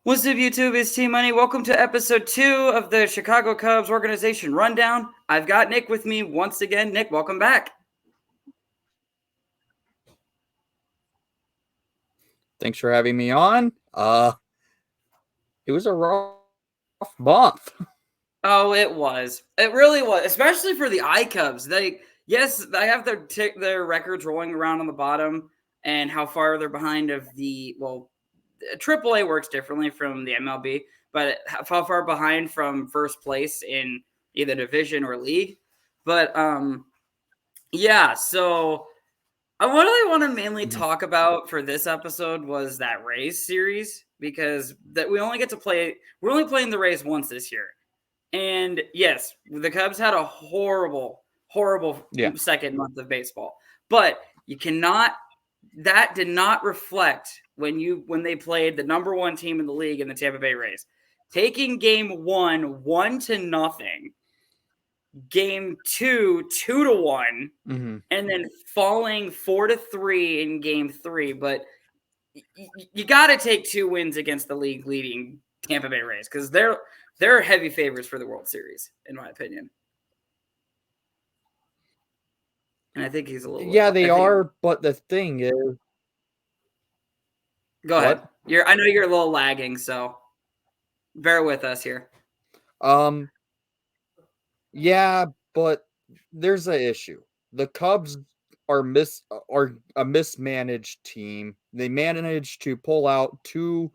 What's up, YouTube? It's T Money. Welcome to episode 2 of the Chicago Cubs Organization Rundown. I've got Nick with me once again. Nick, welcome back. Thanks for having me on. It was a rough month. Oh, it was. It really was, especially for the I Cubs. They have their records rolling around on the bottom and how far they're behind of AAA works differently from the MLB, but how far behind from first place in either division or league. But yeah, so what I want to mainly talk about for this episode was that Rays series because that we're only playing the Rays once this year. And yes, the Cubs had a horrible Yeah. second month of baseball. But you cannot that did not reflect when they played the number 1 team in the league in the Tampa Bay Rays. Taking game 1-0, game 2-1, and then falling 4-3 in game 3. But you got to take 2 wins against the league leading Tampa Bay Rays because they're heavy favorites for the World Series, in my opinion. And I think he's a little. Yeah, they are. But the thing is, go ahead. I know you're a little lagging, so bear with us here. Yeah, but there's an issue. The Cubs are a mismanaged team. They managed to pull out 2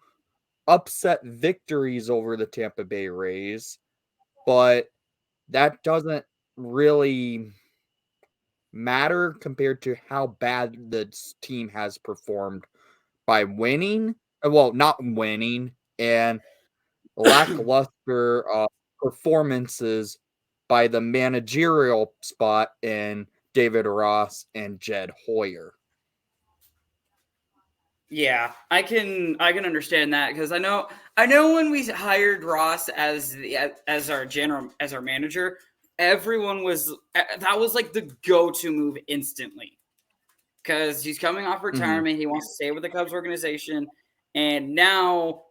upset victories over the Tampa Bay Rays, but that doesn't really matter compared to how bad the team has performed by winning. Well, not winning and lackluster performances by the managerial spot in David Ross and Jed Hoyer. Yeah, I can understand that because I know when we hired Ross as our manager, everyone was that was like the go-to move instantly because he's coming off retirement. He wants to stay with the Cubs organization, and now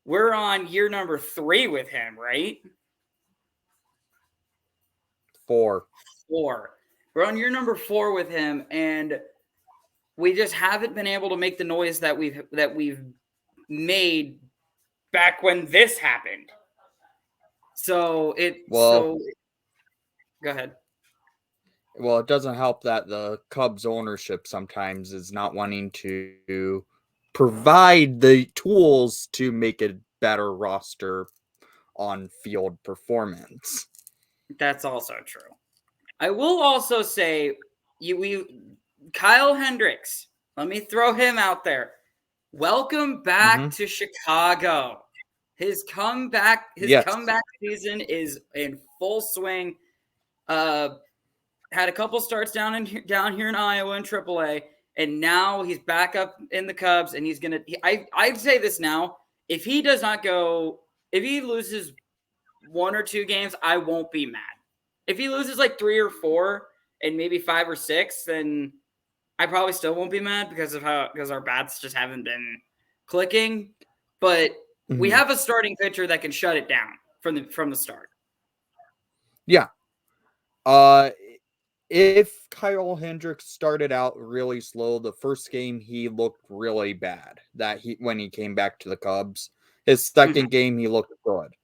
we're on year number 3 with him, right? 4. We're on year number 4 with him, and we just haven't been able to make the noise that we've made back when this happened. So go ahead. Well, it doesn't help that the Cubs ownership sometimes is not wanting to provide the tools to make a better roster on field performance. That's also true. I will also say Kyle Hendricks. Let me throw him out there. Welcome back to Chicago. His comeback season is in full swing. Had a couple starts down here in Iowa in AAA, and now he's back up in the Cubs, and he's gonna. I'd say this now: if he loses 1 or 2 games, I won't be mad. If he loses like 3 or 4 and maybe 5 or 6, then I probably still won't be mad because our bats just haven't been clicking. But we have a starting pitcher that can shut it down from the start. Yeah. If Kyle Hendricks started out really slow, the first game he looked really bad. When he came back to the Cubs, his second game he looked good.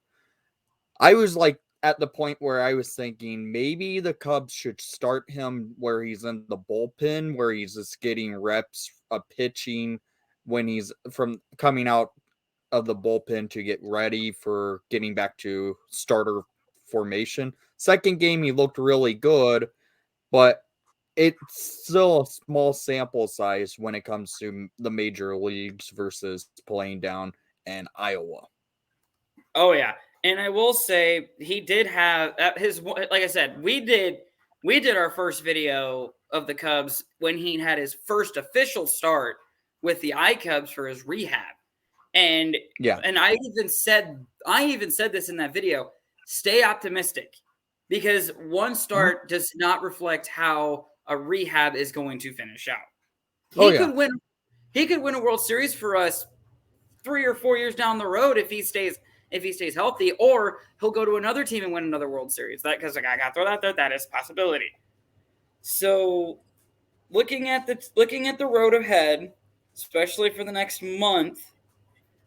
I was like at the point where I was thinking maybe the Cubs should start him where he's in the bullpen, where he's just getting reps of pitching when he's from coming out of the bullpen to get ready for getting back to starter formation. Second game he looked really good, but it's still a small sample size when it comes to the major leagues versus playing down in Iowa. Oh yeah, and I will say he did have like I said, we did our first video of the Cubs when he had his first official start with the iCubs for his rehab. And I even said this in that video, stay optimistic because one start does not reflect how a rehab is going to finish out. He could win a World Series for us 3 or 4 years down the road if he stays healthy, or he'll go to another team and win another World Series. That because like, I got to throw that there. That is a possibility. So looking at the road ahead, especially for the next month,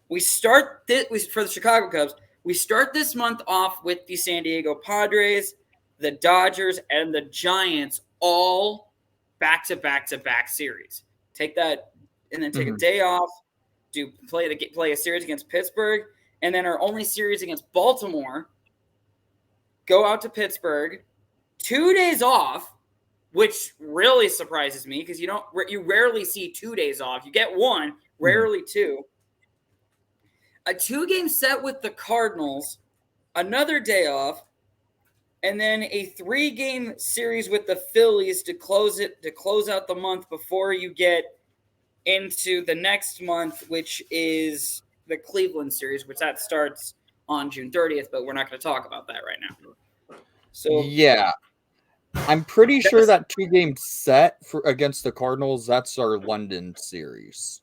we start for the Chicago Cubs. We start this month off with the San Diego Padres, the Dodgers, and the Giants, all back-to-back-to-back series. Take that, and then take a day off. Play a series against Pittsburgh, and then our only series against Baltimore. Go out to Pittsburgh, 2 days off, which really surprises me because you rarely see 2 days off. You get one, rarely two. A 2-game set with the Cardinals, another day off, and then a 3-game series with the Phillies to close out the month before you get into the next month, which is the Cleveland series, which that starts on June 30th, but we're not going to talk about that right now. So yeah, I'm pretty sure that 2-game set against the Cardinals, that's our London series.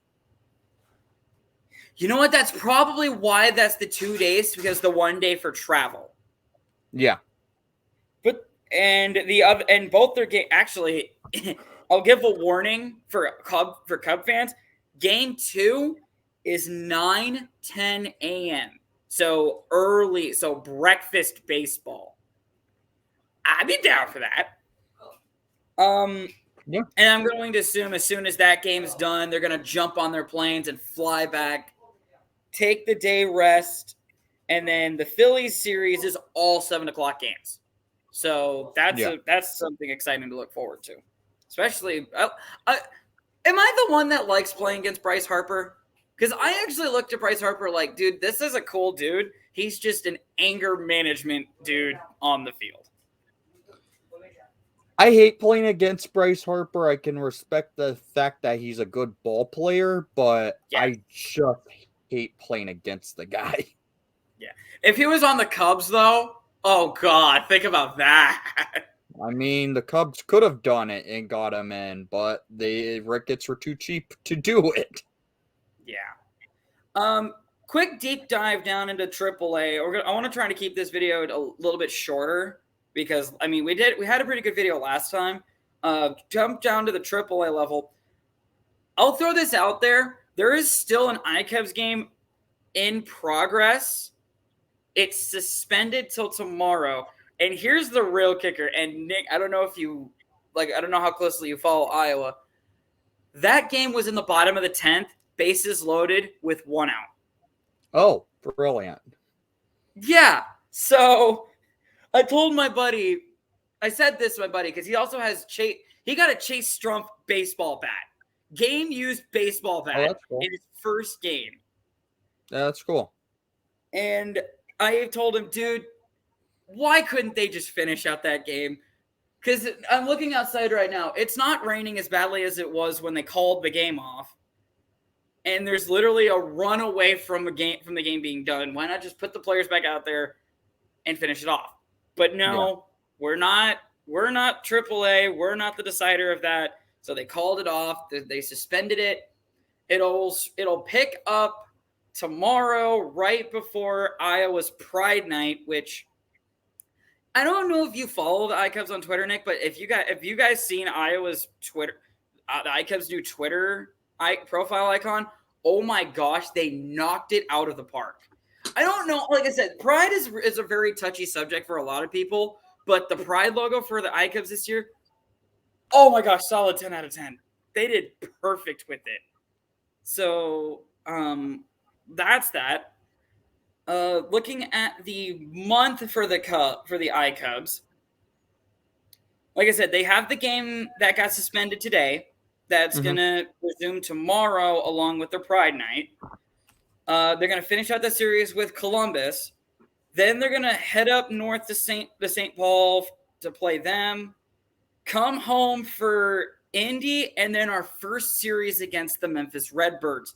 You know what? That's probably why that's the 2 days, because the 1 day for travel. Yeah. And both their game actually I'll give a warning for Cub fans. Game 2 is 9:10 a.m. So early, so breakfast baseball. I'd be down for that. Yeah. And I'm going to assume as soon as that game's done, they're going to jump on their planes and fly back, take the day rest, and then the Phillies series is all 7:00 games. So that's something exciting to look forward to. Especially, am I the one that likes playing against Bryce Harper? Because I actually looked at Bryce Harper like, dude, this is a cool dude. He's just an anger management dude on the field. I hate playing against Bryce Harper. I can respect the fact that he's a good ball player, but I just hate playing against the guy. Yeah. If he was on the Cubs, though, oh, God, think about that. I mean, the Cubs could have done it and got him in, but the Ricketts were too cheap to do it. Yeah. Quick deep dive down into AAA. I want to try to keep this video a little bit shorter because, I mean, we had a pretty good video last time. Jump down to the AAA level. I'll throw this out there. There is still an iCubs game in progress. It's suspended till tomorrow. And here's the real kicker. And Nick, I don't know how closely you follow Iowa. That game was in the bottom of the 10th, bases loaded with 1 out. Oh, brilliant. Yeah. So I told my buddy, I said this to my buddy, because he also has he got a Chase Strumpf baseball bat. Game used baseball bat in his first game. That's cool. And I told him, dude, why couldn't they just finish out that game? Because I'm looking outside right now. It's not raining as badly as it was when they called the game off. And there's literally a run away from the game being done. Why not just put the players back out there and finish it off? But no, we're not AAA. We're not the decider of that. So they called it off. They suspended it. It'll pick up tomorrow, right before Iowa's Pride Night, which I don't know if you follow the iCubs on Twitter, Nick, but if you guys seen Iowa's Twitter, the iCubs new Twitter profile icon, oh my gosh, they knocked it out of the park. I don't know. Like I said, Pride is a very touchy subject for a lot of people, but the Pride logo for the iCubs this year, oh my gosh, solid 10 out of 10. They did perfect with it. So that's that. Looking at the month for the iCubs, like I said, they have the game that got suspended today. That's gonna resume tomorrow, along with their Pride Night. They're gonna finish out the series with Columbus. Then they're gonna head up north to St. Paul to play them. Come home for Indy, and then our first series against the Memphis Redbirds.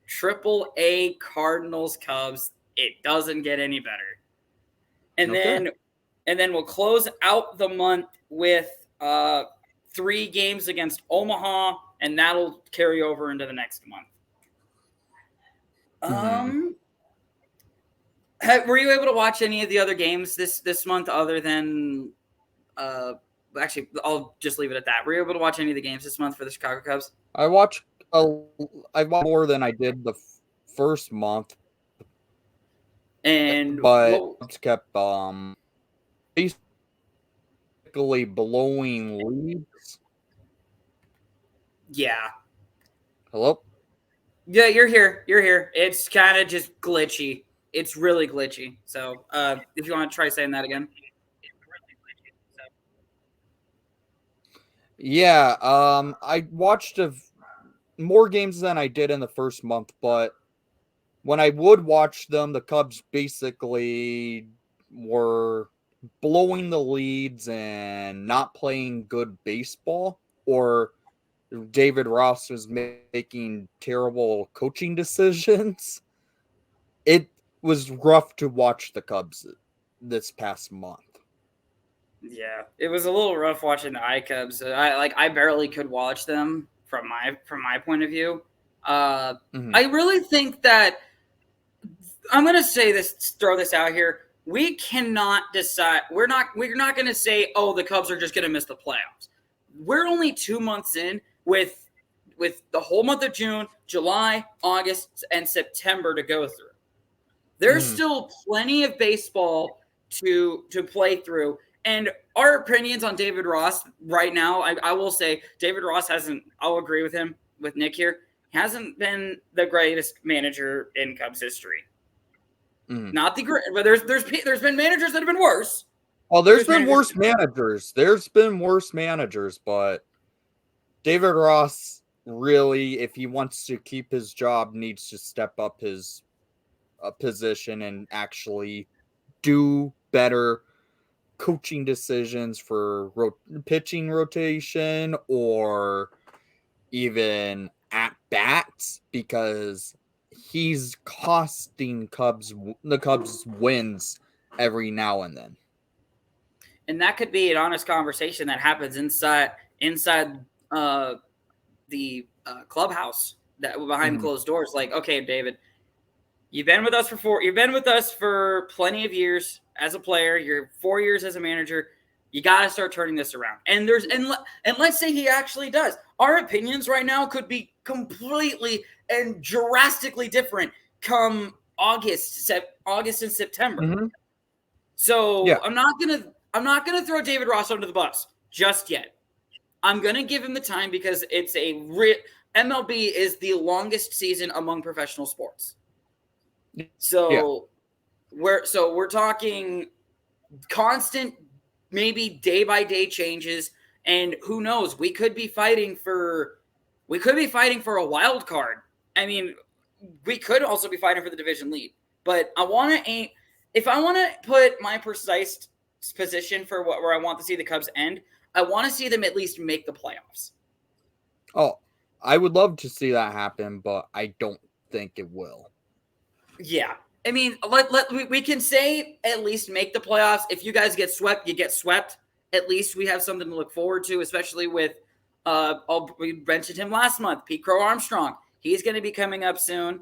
AAA Cardinals Cubs. It doesn't get any better. And then we'll close out the month with 3 games against Omaha, and that'll carry over into the next month. Mhm. Um, were you able to watch any of the other games this month other than uh? Actually, I'll just leave it at that. Were you able to watch any of the games this month for the Chicago Cubs? I watch a, I watch more than I did the first month, And but what? Cubs kept basically blowing leads. Yeah, Hello? yeah, you're here. You're here. It's kind of just glitchy. It's really glitchy. So, if you want to try saying that again. Yeah, I watched more games than I did in the first month, but when I would watch them, the Cubs basically were blowing the leads and not playing good baseball, or David Ross was making terrible coaching decisions. It was rough to watch the Cubs this past month. Yeah, it was a little rough watching the iCubs. I barely could watch them from my point of view. Uh, Mm-hmm. I really think that I'm gonna say this, throw this out here. We cannot decide. We're not gonna say, oh, the Cubs are just gonna miss the playoffs. We're only 2 months in with the whole month of June, July, August, and September to go through. There's Mm-hmm. still plenty of baseball to play through. And our opinions on David Ross right now, I will say David Ross hasn't. I'll agree with him with Nick here. Hasn't been the greatest manager in Cubs history. Mm-hmm. Not the great, but there's been managers that have been worse. Well, there's There's been managers. worse managers. There's been worse managers, but David Ross really, if he wants to keep his job, needs to step up his position and actually do better coaching decisions for pitching rotation or even at bats, because he's costing the Cubs wins every now and then. And that could be an honest conversation that happens inside uh, the clubhouse that behind Mm-hmm. closed doors. Like, okay, David, you've been with us for four. You've been with us for plenty of years as a player. You're 4 years as a manager. You got to start turning this around. And let's say he actually does. Our opinions right now could be completely and drastically different come August and September. Mm-hmm. Yeah. So I'm not gonna throw David Ross under the bus just yet. I'm gonna give him the time because it's MLB is the longest season among professional sports. Yeah. So we're talking constant, maybe day by day changes, and who knows? We could be fighting for a wild card. I mean, we could also be fighting for the division lead. But I want to aim. If I want to put my precise position for where I want to see the Cubs end, I want to see them at least make the playoffs. Oh, I would love to see that happen, but I don't think it will. Yeah. I mean, we can say at least make the playoffs. If you guys get swept, you get swept. At least we have something to look forward to, especially with we mentioned him last month, Pete Crow Armstrong. He's going to be coming up soon.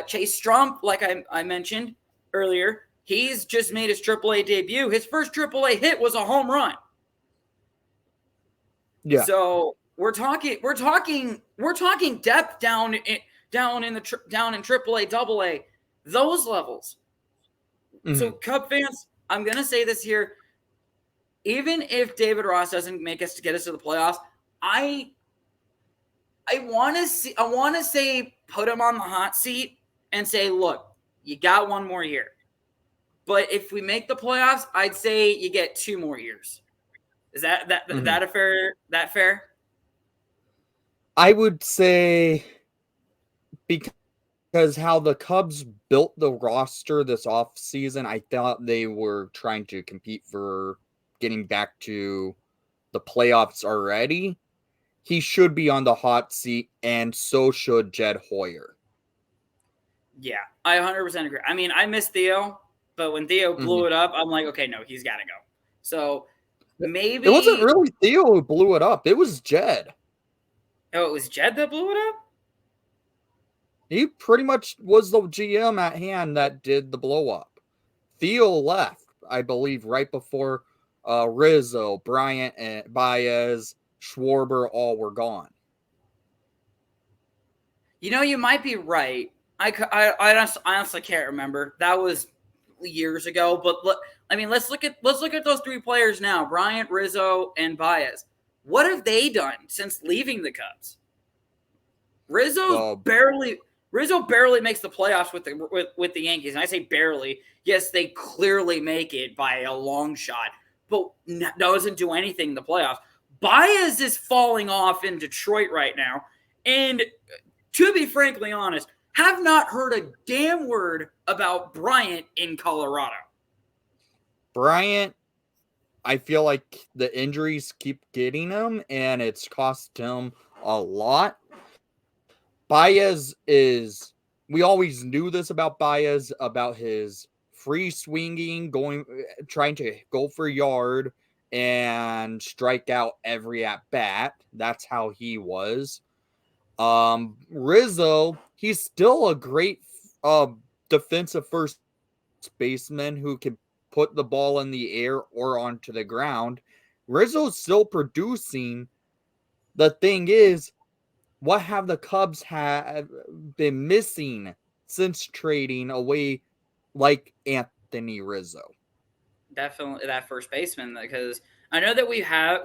Chase Strump, like I mentioned earlier, he's just made his AAA debut. His first AAA hit was a home run. Yeah. So we're talking depth down in AAA, AA, those levels. Mm-hmm. So Cub fans, I'm gonna say this here. Even if David Ross doesn't make us to get us to the playoffs, I want to say put him on the hot seat and say, look, you got one more year. But if we make the playoffs, I'd say you get 2 more years. Is Mm-hmm. that a fair? I would say because how the Cubs built the roster this offseason, I thought they were trying to compete for getting back to the playoffs already. He should be on the hot seat, and so should Jed Hoyer. Yeah, I 100% agree. I mean, I miss Theo, but when Theo Mm-hmm. blew it up, I'm like, okay, no, he's got to go. So It wasn't maybe, really Theo who blew it up. It was Jed. oh, it was Jed that blew it up? He pretty much was the GM at hand that did the blow up. Theo left, I believe, right before Rizzo, Bryant, and Baez, Schwarber all were gone. You might be right. I honestly can't remember. That was years ago. But I mean, let's look at those three players now: Bryant, Rizzo, and Baez. What have they done since leaving the Cubs? Rizzo's Well, barely Rizzo barely makes the playoffs with the Yankees, and I say barely. Yes, they clearly make it by a long shot, but doesn't do anything in the playoffs. Baez is falling off in Detroit right now, and to be frankly honest, have not heard a damn word about Bryant in Colorado. Bryant, I feel like the injuries keep getting him, and it's cost him a lot. Baez is, we always knew this about Baez, about his free swinging, trying to go for yard and strike out every at bat. That's how he was. Rizzo, he's still a great defensive first baseman who can put the ball in the air or onto the ground. Rizzo's still producing. The thing is, what have the Cubs have been missing since trading away like Anthony Rizzo? Definitely that first baseman, because I know that we have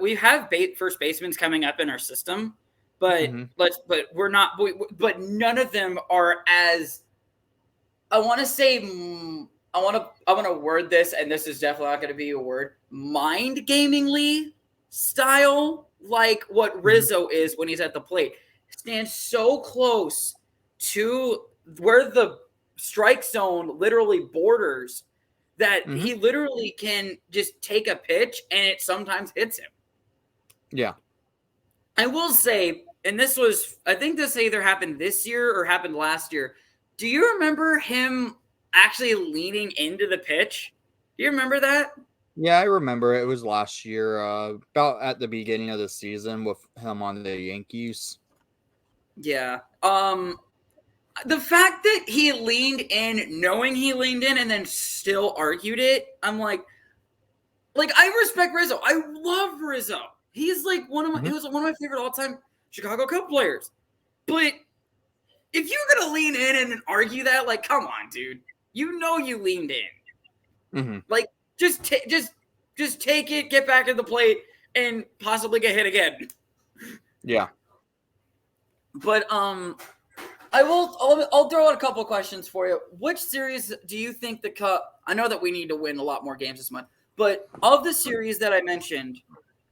first basemans coming up in our system, but Mm-hmm. we're not. But none of them are as I want to say. I want to word this, and this is definitely not going to be a word. Mind gamingly style, like what Mm-hmm. Rizzo is when he's at the plate. Stands so close to where the strike zone literally borders that Mm-hmm. he literally can just take a pitch and it sometimes hits him. Yeah. I will say, and I think this either happened this year or happened last year. Do you remember him actually leaning into the pitch? Do you remember that? Yeah, I remember it was last year, about at the beginning of the season with him on the Yankees. Yeah. The fact that he leaned in, knowing he leaned in, and then still argued it, I'm like I respect Rizzo. I love Rizzo. He's like he Mm-hmm. was one of my favorite all time Chicago Cub players. But if you're gonna lean in and argue that, like, come on, dude. You know you leaned in. Mm-hmm. Like, just take it, get back in the plate, and possibly get hit again. Yeah. But I'll throw out a couple of questions for you. Which series do you think the Cup? I know that we need to win a lot more games this month, but of the series that I mentioned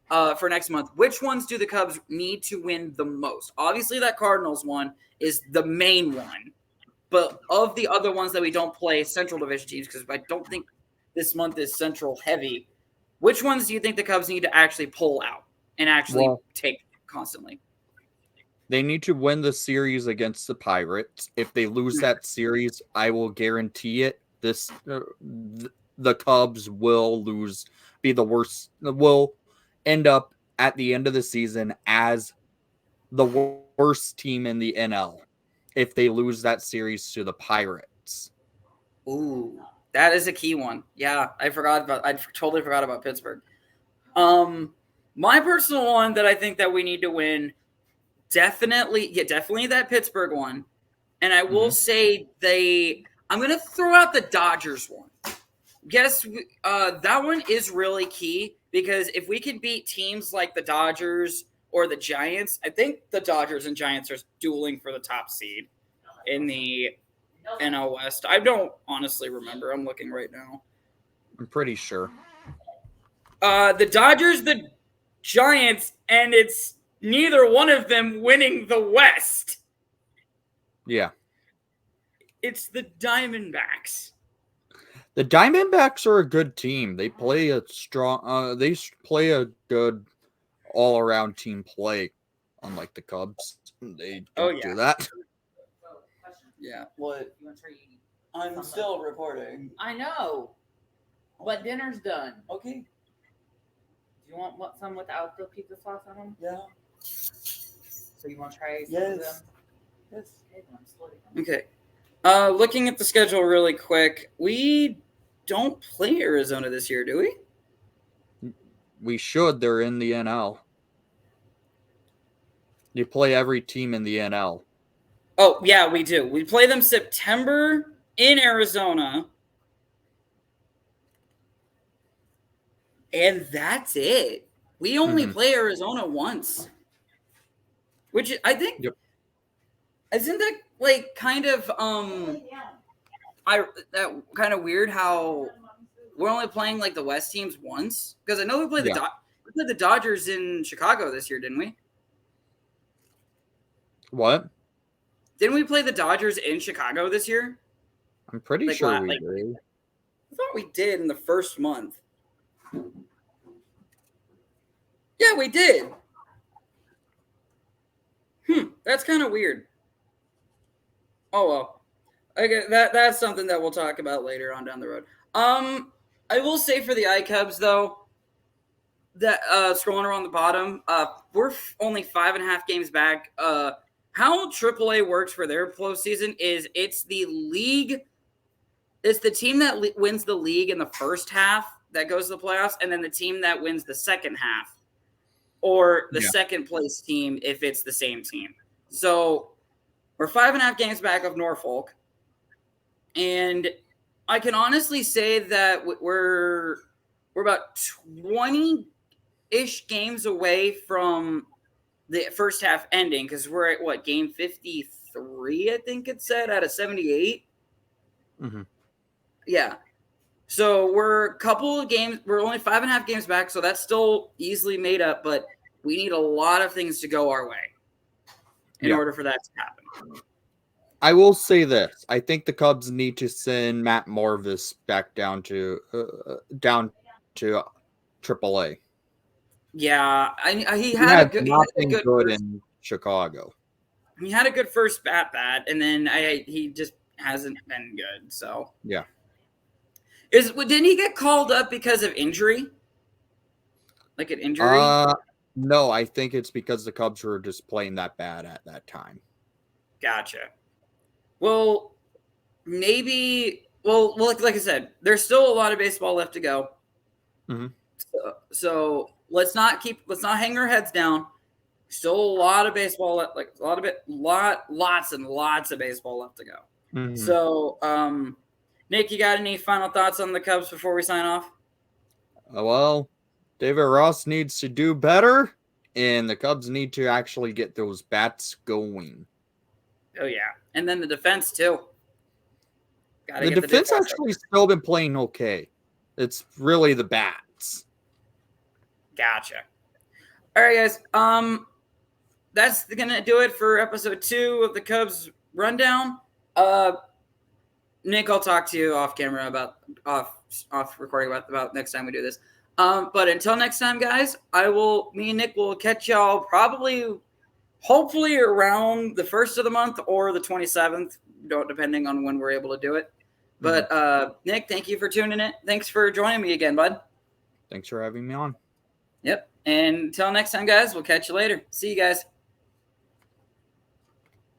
for next month, which ones do the Cubs need to win the most? Obviously, that Cardinals one is the main one, but of the other ones that we don't play Central Division teams, because I don't think this month is Central heavy. Which ones do you think the Cubs need to actually pull out and actually Well, take constantly? they need to win the series against the Pirates. If they lose that series, I will guarantee it. The Cubs will lose, be the worst, will end up at the end of the season as the worst team in the NL if they lose that series to the Pirates. Ooh, that is a key one. Yeah, I totally forgot about Pittsburgh. My personal one that I think that we need to win, definitely that Pittsburgh one. And I will Mm-hmm. say I'm going to throw out the Dodgers one. Yes, that one is really key because if we can beat teams like the Dodgers or the Giants, I think the Dodgers and Giants are dueling for the top seed in the NL West. I don't honestly remember. I'm looking right now. I'm pretty sure. The Dodgers, the Giants, and it's neither one of them winning the West. Yeah. It's the Diamondbacks. The Diamondbacks are a good team. They play a strong. Play a good all-around team play. Unlike the Cubs, they Oh don't yeah, do that. yeah. What? I'm still recording. I know, but dinner's done. Okay. Do you want some without the pizza sauce on them? Yeah. So you want to try some of Yes. them? Okay. Looking at the schedule really quick, we don't play Arizona this year, do we? We should. They're in the NL. You play every team in the NL. Oh, yeah, we do. We play them September in Arizona. And that's it. We only play Arizona once. Which I think isn't that like kind of that kind of weird how we're only playing like the West teams once? Because I know we played we played the Dodgers in Chicago this year, didn't we? What? Didn't we play the Dodgers in Chicago this year? I'm pretty sure we did. I thought we did in the first month. Yeah, we did. That's kind of weird. Oh well. Okay, that's something that we'll talk about later on down the road. I will say for the iCubs though, that scrolling around the bottom, we're only 5.5 games back. How AAA works for their postseason is it's the league. It's the team that wins the league in the first half that goes to the playoffs, and then the team that wins the second half, or the second place team if it's the same team. So we're 5.5 games back of Norfolk, and I can honestly say that we're about 20-ish games away from the first half ending because we're at what, game 53, I think it said, out of 78. Yeah. So we're a couple of games. We're only 5.5 games back, so that's still easily made up, but we need a lot of things to go our way in order for that to happen. I will say this. I think the Cubs need to send Matt Morvis back down to AAA. Yeah, he had a good good in Chicago. He had a good first bat, and then he just hasn't been good. So yeah, didn't he get called up because of injury? Like an injury? No, I think it's because the Cubs were just playing that bad at that time. Gotcha. Well, maybe. Well, like I said, there's still a lot of baseball left to go. So let's not hang our heads down. Still a lot of baseball, lots and lots of baseball left to go. So, Nick, you got any final thoughts on the Cubs before we sign off? Well, David Ross needs to do better, and the Cubs need to actually get those bats going. Oh yeah, and then the defense too. The defense actually still been playing okay. It's really the bats. Gotcha. All right, guys. That's gonna do it for episode 2 of the Cubs rundown. Nick, I'll talk to you off camera about off recording about next time we do this. But until next time, guys, me and Nick will catch y'all hopefully around the 1st of the month or the 27th, depending on when we're able to do it. But Nick, thank you for tuning in. Thanks for joining me again, bud. Thanks for having me on. Yep. And until next time, guys, we'll catch you later. See you guys.